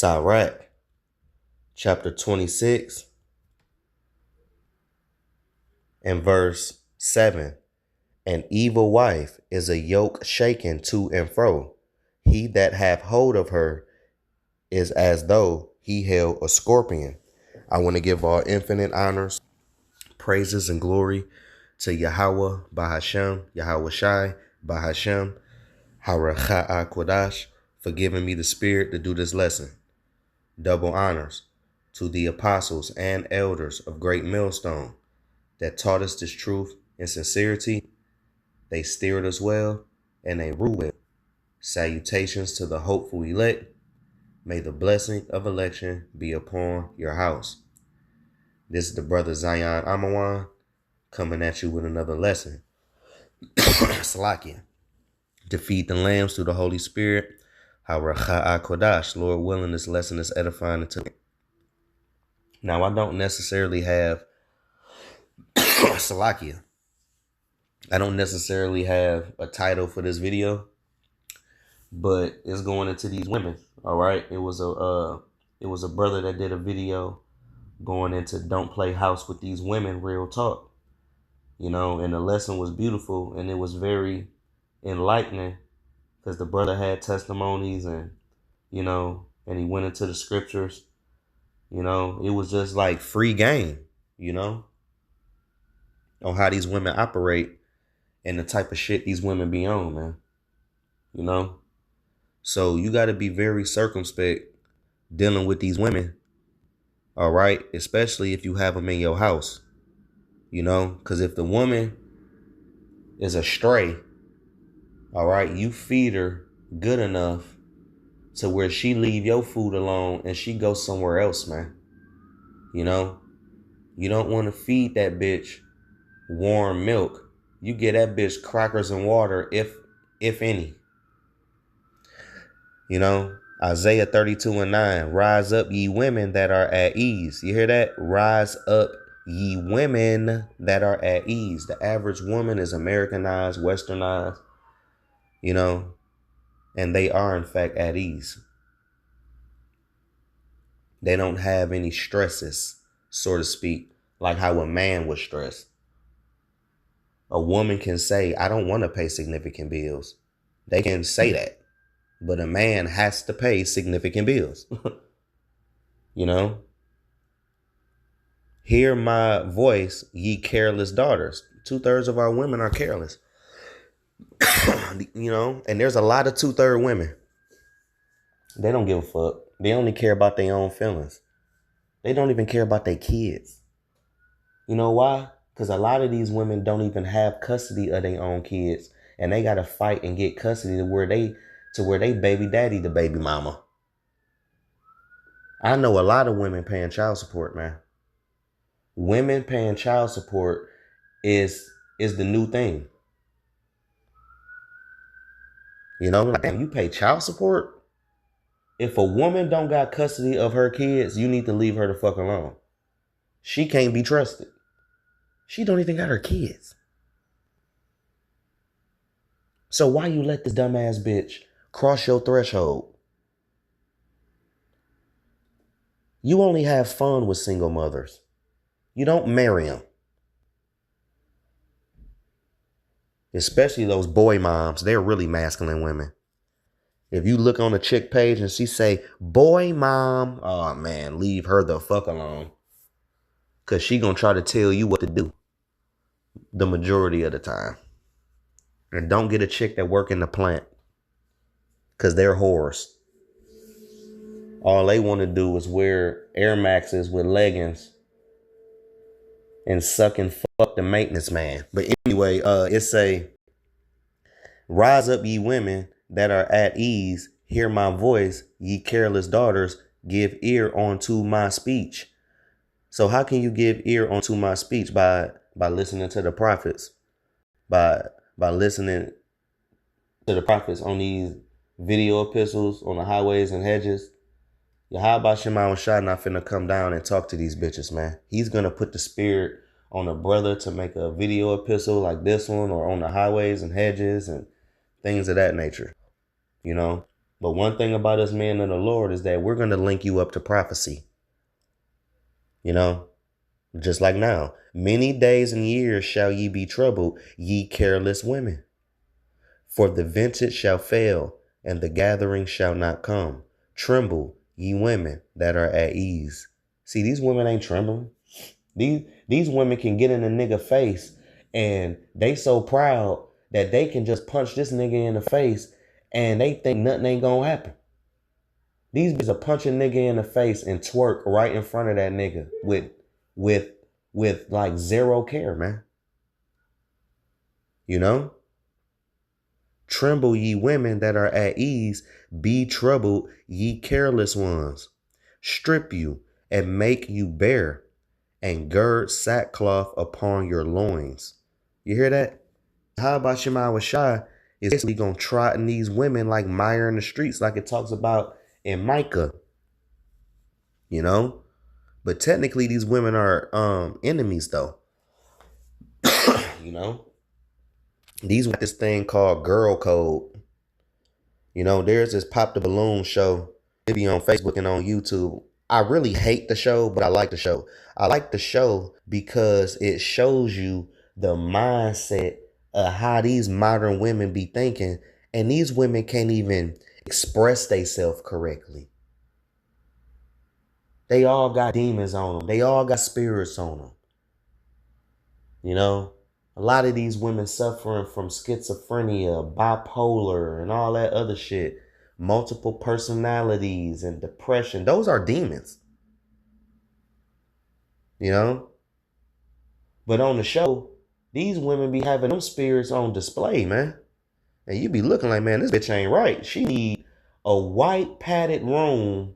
Sirach, chapter 26 and verse 7. An evil wife is a yoke shaken to and fro. He that hath hold of her is as though he held a scorpion. I want to give all infinite honors, praises, and glory to Yahweh Bahashem, Yahweh Shai Bahashem, Haracha'a Kodash, for giving me the spirit to do this lesson. Double honors to the apostles and elders of Great Millstone that taught us this truth in sincerity. They steered us well and they rule well. Salutations to the hopeful elect. May the blessing of election be upon your house. This is the brother Zion Amawan coming at you with another lesson. Salakia. Defeat the lambs through the Holy Spirit. Haracha'a Kodash. Lord willing, this lesson is edifying to me. Now, I don't necessarily have Salakia. I don't necessarily have a title for this video, but it's going into these women. All right. It was a brother that did a video going into don't play house with these women, real talk. You know, and the lesson was beautiful and it was very enlightening because the brother had testimonies and, you know, and he went into the scriptures. You know, it was just like free game, you know, on how these women operate and the type of shit these women be on, man. You know, so you got to be very circumspect dealing with these women. All right. Especially if you have them in your house, you know, because if the woman is a stray, all right, you feed her good enough to where she leave your food alone and she goes somewhere else, man. You know, you don't want to feed that bitch warm milk. You get that bitch crackers and water, if any. You know, Isaiah 32:9, rise up ye women that are at ease. You hear that? Rise up ye women that are at ease. The average woman is Americanized, westernized, you know, and they are in fact at ease. They don't have any stresses, so to speak, like how a man would stress. A woman can say, I don't want to pay significant bills. They can say that. But a man has to pay significant bills. You know? Hear my voice, ye careless daughters. 2/3 of our women are careless. You know? And there's a lot of 2/3 women. They don't give a fuck. They only care about their own feelings. They don't even care about their kids. You know why? Because a lot of these women don't even have custody of their own kids. And they got to fight and get custody to where they baby daddy the baby mama. I know a lot of women paying child support, man. Women paying child support is the new thing. You know, like, damn, you pay child support? If a woman don't got custody of her kids, you need to leave her the fuck alone. She can't be trusted. She don't even got her kids. So why you let this dumbass bitch cross your threshold? You only have fun with single mothers. You don't marry them. Especially those boy moms. They're really masculine women. If you look on a chick page and she say, boy mom, oh man, leave her the fuck alone. Because she gonna try to tell you what to do the majority of the time. And don't get a chick that work in the plant. Because they're whores. All they want to do is wear Air Maxes with leggings and suck and fuck the maintenance man. But anyway, it say, rise up ye women that are at ease, hear my voice, ye careless daughters, give ear unto my speech. So how can you give ear unto my speech? By listening to the prophets, by listening to the prophets on these video epistles on the highways and hedges. Yahweh Shema Shai not finna come down and talk to these bitches, man. He's gonna put the spirit on a brother to make a video epistle like this one, or on the highways and hedges and things of that nature. You know, But one thing about us men of the Lord is that we're going to link you up to prophecy. You know, just like now. Many days and years shall ye be troubled, ye careless women. For the vintage shall fail, and the gathering shall not come. Tremble, ye women that are at ease. See, these women ain't trembling. These women can get in a nigga face, and they so proud that they can just punch this nigga in the face, and they think nothing ain't gonna happen. These bitches are punching nigga in the face and twerk right in front of that nigga with with like zero care, man. You know? Tremble, ye women that are at ease, be troubled, ye careless ones. Strip you and make you bare, and gird sackcloth upon your loins. You hear that? How about Shema Shai is basically gonna trot in these women like mire in the streets, like it talks about in Micah. You know? But technically these women are enemies though. You know? These this thing called girl code. You know, there's this Pop the Balloon show. It be on Facebook and on YouTube. I really hate the show, but I like the show. I like the show because it shows you the mindset of how these modern women be thinking. And these women can't even express themselves correctly. They all got demons on them. They all got spirits on them. You know? A lot of these women suffering from schizophrenia, bipolar, and all that other shit. Multiple personalities and depression. Those are demons. You know? But on the show, these women be having them spirits on display, man. And you be looking like, man, this bitch ain't right. She need a white padded room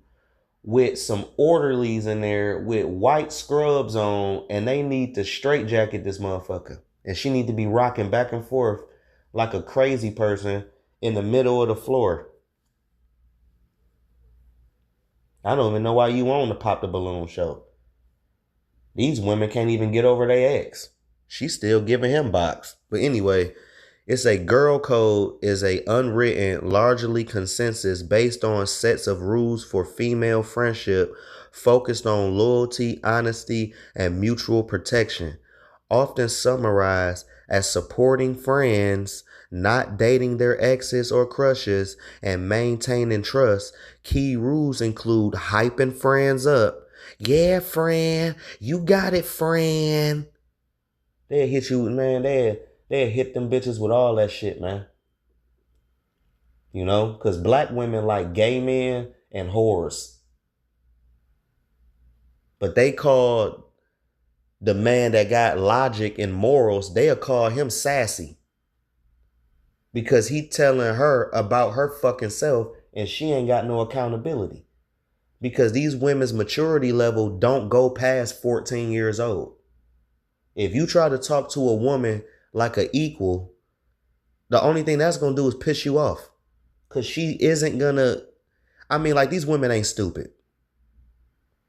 with some orderlies in there with white scrubs on, and they need to straitjacket this motherfucker. And she need to be rocking back and forth like a crazy person in the middle of the floor. I don't even know why you on the Pop the Balloon show. These women can't even get over their ex. She's still giving him box. But anyway, it's a girl code is a unwritten, largely consensus based on sets of rules for female friendship focused on loyalty, honesty, and mutual protection, often summarized as supporting friends, not dating their exes or crushes, and maintaining trust. Key rules include hyping friends up. Yeah, friend, you got it, friend. They'll hit you, man. They'll hit them bitches with all that shit, man. You know, because black women like gay men and whores. But they call the man that got logic and morals, they'll call him sassy. Because he telling her about her fucking self and she ain't got no accountability. Because these women's maturity level don't go past 14 years old. If you try to talk to a woman like an equal, the only thing that's going to do is piss you off. Because she isn't going to, I mean, like, these women ain't stupid.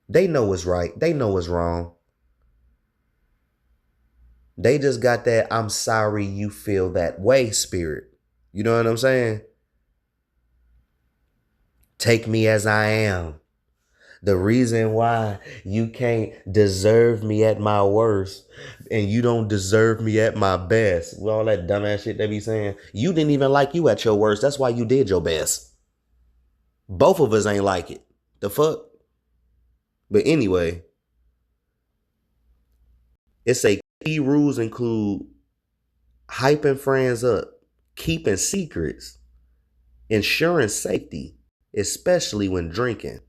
They know what's right. They know what's wrong. They just got that I'm sorry you feel that way spirit. You know what I'm saying? Take me as I am. The reason why you can't deserve me at my worst and you don't deserve me at my best. With all that dumbass shit they be saying. You didn't even like you at your worst. That's why you did your best. Both of us ain't like it. The fuck? But anyway, it's a key rules include hyping friends up, keeping secrets, ensuring safety, especially when drinking,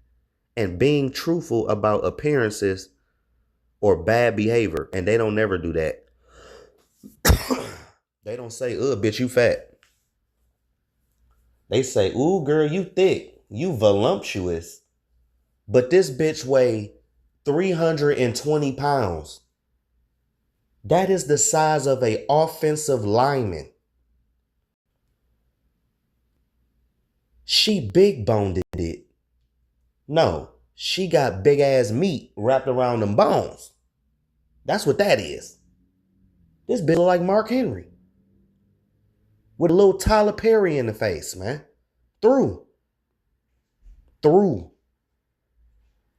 and being truthful about appearances or bad behavior. And they don't never do that. They don't say, bitch, you fat. They say, ooh, girl, you thick. You voluptuous. But this bitch weigh 320 pounds. That is the size of an offensive lineman. She big boned it. No, she got big ass meat wrapped around them bones. That's what that is. This bitch look like Mark Henry. With a little Tyler Perry in the face, man. Through. through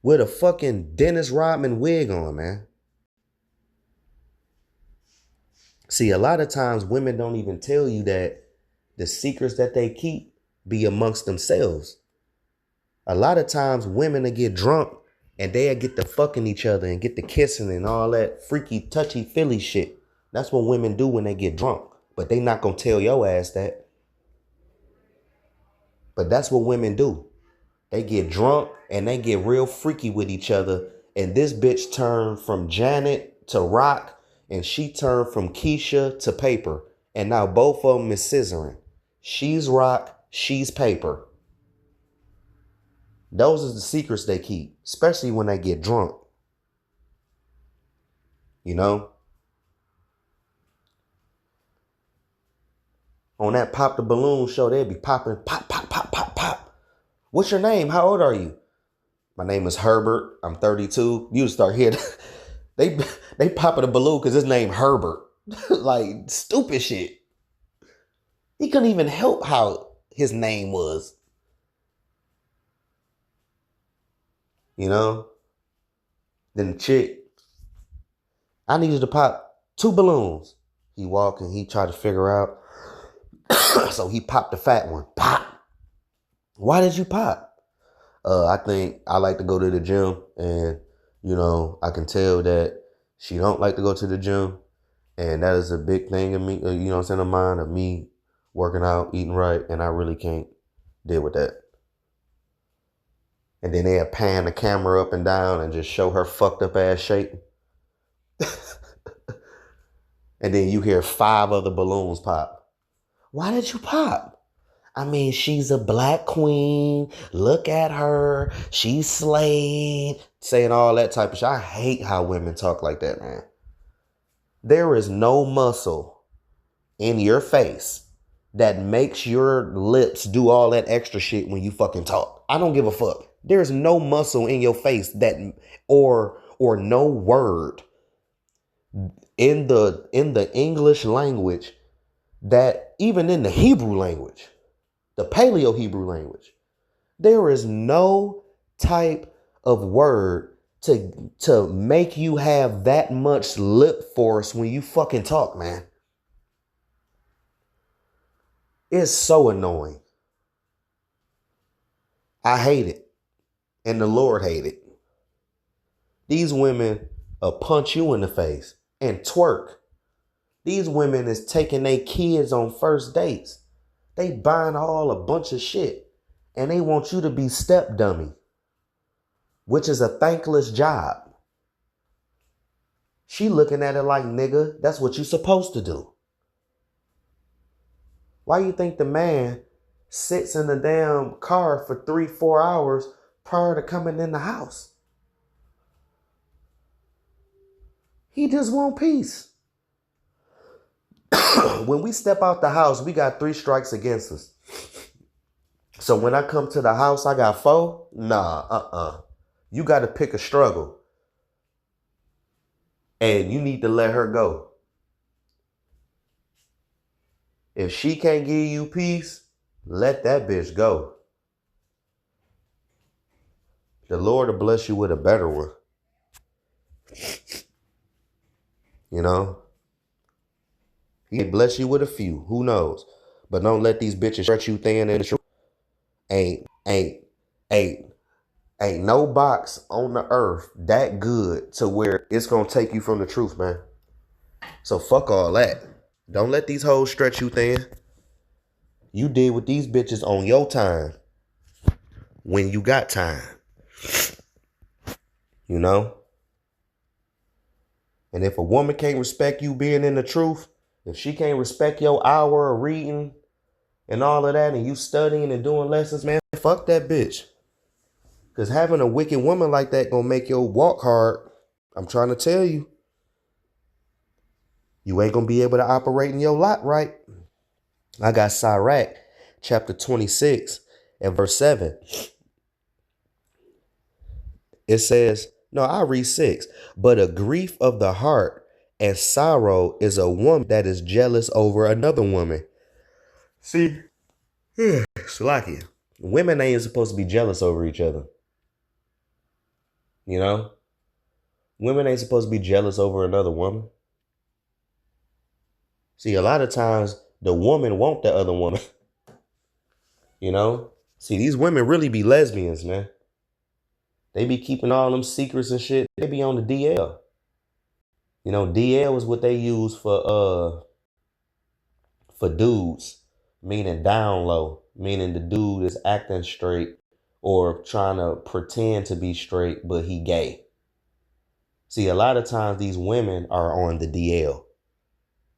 with a fucking Dennis Rodman wig on, man. See, a lot of times women don't even tell you that the secrets that they keep be amongst themselves. A lot of times women will get drunk and they'll get to fucking each other and get to kissing and all that freaky, touchy, feely shit. That's what women do when they get drunk. But they not gonna tell your ass that. But that's what women do. They get drunk and they get real freaky with each other. And this bitch turned from Janet to Rock, and she turned from Keisha to Paper. And now both of them is scissoring. She's Rock, she's Paper. Those are the secrets they keep, especially when they get drunk. You know? On that Pop the Balloon show, they'd be popping, pop, pop, pop, pop, pop. What's your name? How old are you? My name is Herbert. I'm 32. You start hearing they popping a balloon because his name Herbert. Like stupid shit. He couldn't even help how his name was. You know? Then the chick, I needed to pop 2 balloons. He walked and he tried to figure out. So he popped the fat one. Pop. Why did you pop? I think I like to go to the gym, and you know, I can tell that she don't like to go to the gym, and that is a big thing in me, you know what I'm saying, of mine, of me working out, eating right, and I really can't deal with that. And then they'll pan the camera up and down and just show her fucked up ass shape. And then you hear 5 other balloons pop. Why did you pop? I mean, she's a black queen. Look at her. She's slayed. Saying all that type of shit. I hate how women talk like that, man. There is no muscle in your face that makes your lips do all that extra shit when you fucking talk. I don't give a fuck. There's no muscle in your face that or no word in the English language, that even in the Hebrew language, the Paleo Hebrew language, there is no type of word to make you have that much lip force when you fucking talk, man. It's so annoying. I hate it. And the Lord hate it. These women punch you in the face and twerk. These women is taking their kids on first dates. They buying all a bunch of shit. And they want you to be step dummy, which is a thankless job. She looking at it like, nigga, that's what you supposed to do. Why you think the man sits in the damn car for 3-4 hours prior to coming in the house? He just want peace. When we step out the house, we got 3 strikes against us. So when I come to the house, I got 4? Nah, You got to pick a struggle. And you need to let her go. If she can't give you peace, let that bitch go. The Lord will bless you with a better one. You know? He may bless you with a few. Who knows? But don't let these bitches stretch you thin in the truth. Ain't no box on the earth that good to where it's gonna take you from the truth, man. So fuck all that. Don't let these hoes stretch you thin. You deal with these bitches on your time. When you got time. You know? And if a woman can't respect you being in the truth, if she can't respect your hour of reading and all of that, and you studying and doing lessons, man, fuck that bitch. Because having a wicked woman like that gonna make your walk hard. I'm trying to tell you. You ain't gonna be able to operate in your lot right. I got Sirach, chapter 26 and verse 7. It says, no, I'll read 6. But a grief of the heart and sorrow is a woman that is jealous over another woman. See? Slacky. Women ain't supposed to be jealous over each other. You know? Women ain't supposed to be jealous over another woman. See, a lot of times the woman want the other woman. You know? See, these women really be lesbians, man. They be keeping all them secrets and shit. They be on the DL. You know, DL is what they use for dudes, meaning down low, meaning the dude is acting straight or trying to pretend to be straight, but he gay. See, a lot of times these women are on the DL.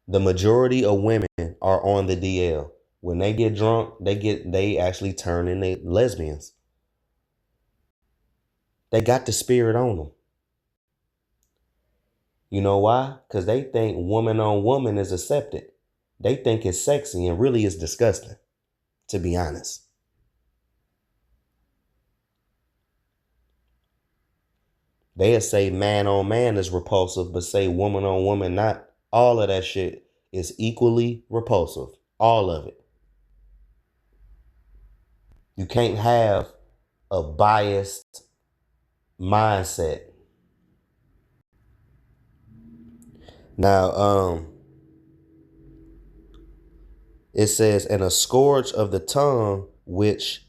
The majority of women are on the DL. When they get drunk, they actually turn into lesbians. They got the spirit on them. You know why? Because they think woman on woman is accepted. They think it's sexy and really it's disgusting, to be honest. They'll say man on man is repulsive, but say woman on woman not. All of that shit is equally repulsive. All of it. You can't have a biased mindset. Now, it says, and a scourge of the tongue which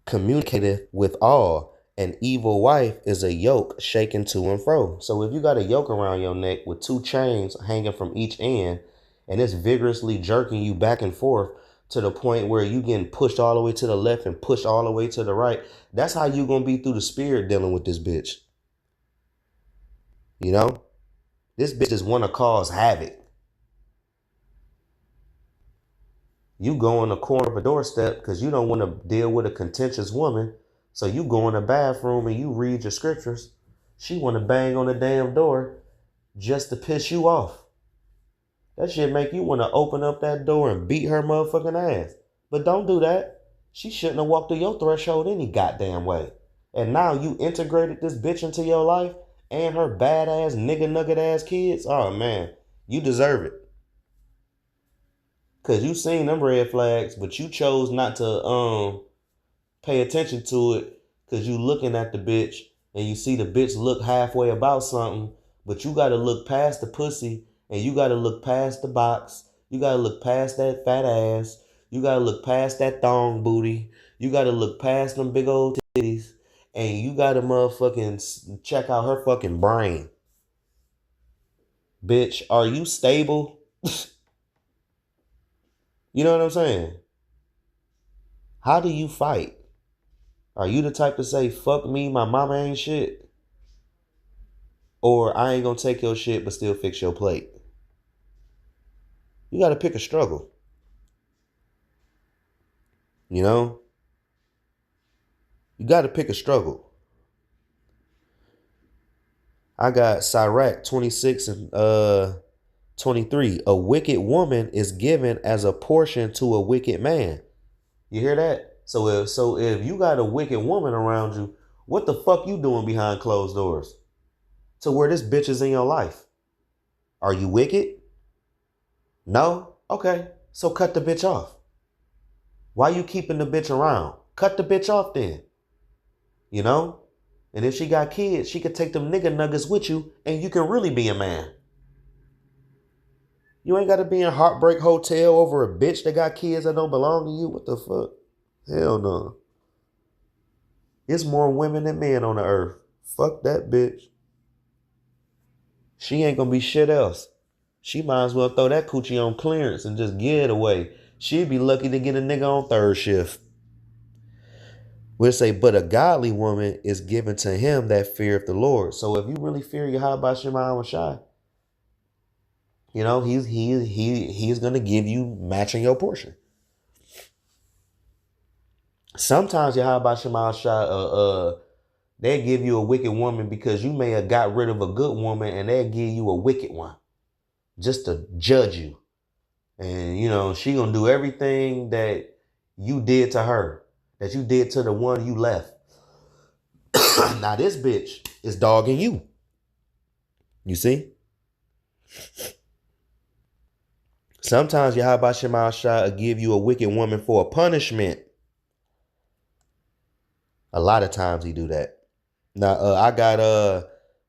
communicateth with all. An evil wife is a yoke shaken to and fro. So if you got a yoke around your neck with two chains hanging from each end, and it's vigorously jerking you back and forth to the point where you getting pushed all the way to the left and pushed all the way to the right, that's how you gonna be through the spirit dealing with this bitch. You know? This bitch just wanna cause havoc. You go on the corner of a doorstep because you don't want to deal with a contentious woman. So you go in the bathroom and you read your scriptures. She want to bang on the damn door just to piss you off. That shit make you want to open up that door and beat her motherfucking ass. But don't do that. She shouldn't have walked through your threshold any goddamn way. And now you integrated this bitch into your life and her badass nigga nugget ass kids. Oh man, you deserve it. Cause you seen them red flags, but you chose not to pay attention to it because you looking at the bitch and you see the bitch look halfway about something, but you gotta look past the pussy and you gotta look past the box. You gotta look past that fat ass. You gotta look past that thong booty. You gotta look past them big old titties. And you gotta motherfucking check out her fucking brain. Bitch, are you stable? You know what I'm saying? How do you fight? Are you the type to say, fuck me, my mama ain't shit? Or I ain't gonna take your shit but still fix your plate? You gotta pick a struggle. You know? You gotta pick a struggle. I got Sirach 26 and 23. A wicked woman is given as a portion to a wicked man. You hear that? So if you got a wicked woman around you, what the fuck you doing behind closed doors? To where this bitch is in your life. Are you wicked? No? Okay. So cut the bitch off. Why you keeping the bitch around? Cut the bitch off then. You know? And if she got kids, she could take them nigga nuggets with you and you can really be a man. You ain't got to be in Heartbreak Hotel over a bitch that got kids that don't belong to you. What the fuck? Hell no. It's more women than men on the earth. Fuck that bitch. She ain't gonna be shit else. She might as well throw that coochie on clearance and just get it away. She'd be lucky to get a nigga on third shift. We'll say, but a godly woman is given to him that feareth the Lord. So if you really fear Yahweh Shema Shai, you know, he's gonna give you matching your portion. Sometimes Yahweh Shema Shai, they give you a wicked woman because you may have got rid of a good woman and they'll give you a wicked one just to judge you. And, you know, she gonna do everything that you did to her, that you did to the one you left. Now this bitch is dogging you. You see? Sometimes Yahweh Shema Shai will give you a wicked woman for a punishment. A lot of times he do that. Now, I got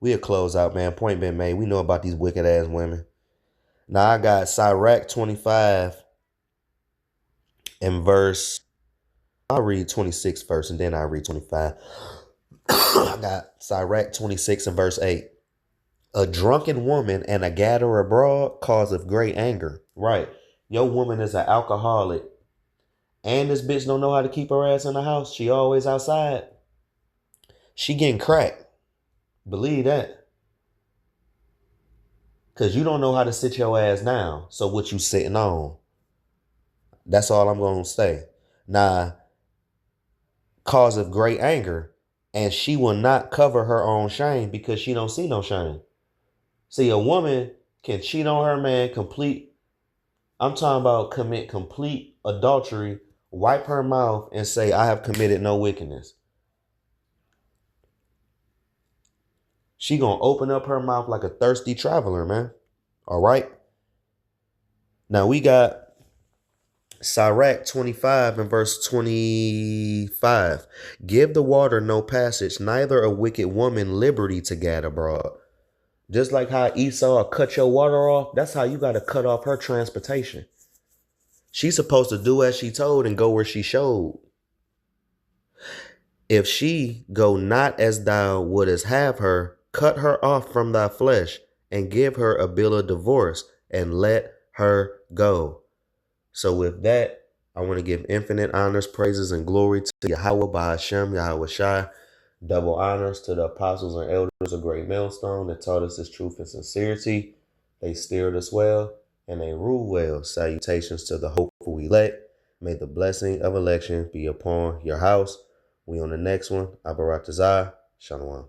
we'll close out, man. Point been made. We know about these wicked ass women. Now I got Sirach 25 and verse. I'll read 26 first and then I'll read 25. I got Sirach 26 and verse 8. A drunken woman and a gatherer abroad causeth great anger. Right. Your woman is an alcoholic. And this bitch don't know how to keep her ass in the house. She always outside. She getting cracked. Believe that. Because you don't know how to sit your ass down. So what you sitting on? That's all I'm going to say. Now, cause of great anger. And she will not cover her own shame because she don't see no shame. See, a woman can cheat on her man I'm talking about commit complete adultery, wipe her mouth and say, I have committed no wickedness. She gonna open up her mouth like a thirsty traveler, man. All right. Now we got Sirach 25 and verse 25. Give the water no passage, neither a wicked woman liberty to gad abroad. Just like how Esau cut your water off, that's how you got to cut off her transportation. She's supposed to do as she told and go where she showed. If she go not as thou wouldest have her, cut her off from thy flesh and give her a bill of divorce and let her go. So with that, I want to give infinite honors, praises, and glory to Yahweh Bahashem, Yahweh Shai. Double honors to the apostles and elders of Great Millstone that taught us this truth and sincerity. They steered us well and they rule well. Salutations to the hopeful elect. May the blessing of election be upon your house. We on the next one. Abaratazah. Shalom.